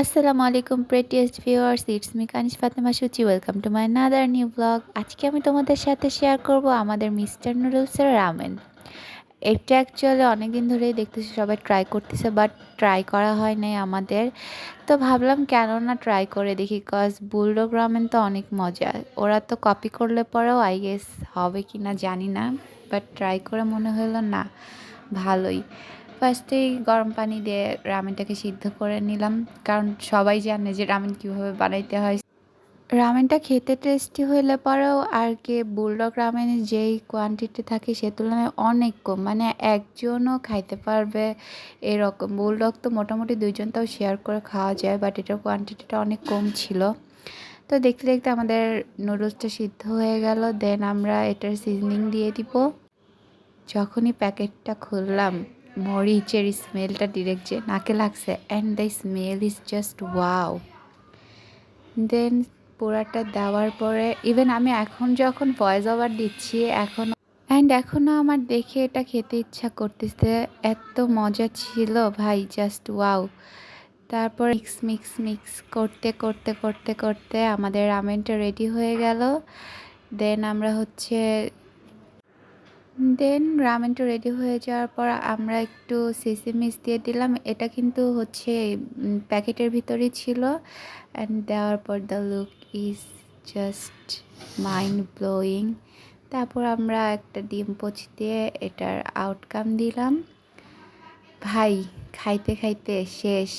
আসসালামু আলাইকুম prettiest viewers, it's me Kaniz Fatema Suchi. Welcome to my another new blog. আজকে আমি তোমাদের সাথে শেয়ার করব আমাদের মিস্টার নুডলসের রামেন। এটা অ্যাকচুয়ালি অনেকদিন ধরেই দেখতেছি সবাই ট্রাই করতেছে, বাট ট্রাই করা হয় নাই আমাদের। তো ভাবলাম কেন না ট্রাই করে দেখি, কজ বুলডগ রামেন তো অনেক মজা। ওরা তো কপি করলে পরেও আই গেস হবে কি না জানি না, বাট ট্রাই করে মনে হলো না ভালোই। ফার্স্টেই গরম পানি দিয়ে রামেনটাকে সিদ্ধ করে নিলাম, কারণ সবাই জানে যে রামেন কীভাবে বানাইতে হয়। রামেনটা খেতে টেস্টি হইলে পরেও আর কি বুলডগ রামেনের যেই কোয়ান্টিটি থাকে সে তুলনায় অনেক কম, মানে একজনও খাইতে পারবে এরকম। বুলডগ তো মোটামুটি দুইজন তাও শেয়ার করে খাওয়া যায়, বাট এটার কোয়ান্টিটিটা অনেক কম ছিল। তো দেখতে দেখতে আমাদের নুডলসটা সিদ্ধ হয়ে গেল। দেন আমরা এটার সিজনিং দিয়ে দিব। যখনই প্যাকেটটা খুললাম, মরিচের স্মেলটা ডিরেক্ট যে নাকে লাগছে, and the smell is just wow. Then পোড়াটা দেওয়ার পরে ইভেন আমি এখন যখন ভয়েস ওভার দিচ্ছি এখনও আমার দেখে এটা খেতে ইচ্ছা করতেছে, এত মজা ছিল ভাই, জাস্ট ওয়াও। তারপর মিক্স মিক্স মিক্স করতে করতে করতে করতে আমাদের রামেনটা রেডি হয়ে গেল। দেন রামেনটা রেডি হয়ে যাওয়ার পর আমরা একটু সিসিমিস দিয়ে দিলাম। এটা কিন্তু হচ্ছে প্যাকেটের ভিতরেই ছিল। অ্যান্ড দেওয়ার পর the look is just mind blowing. তারপর আমরা একটা ডিম পোচ দিয়ে এটার আউটকাম দিলাম। ভাই খাইতে খাইতে শেষ।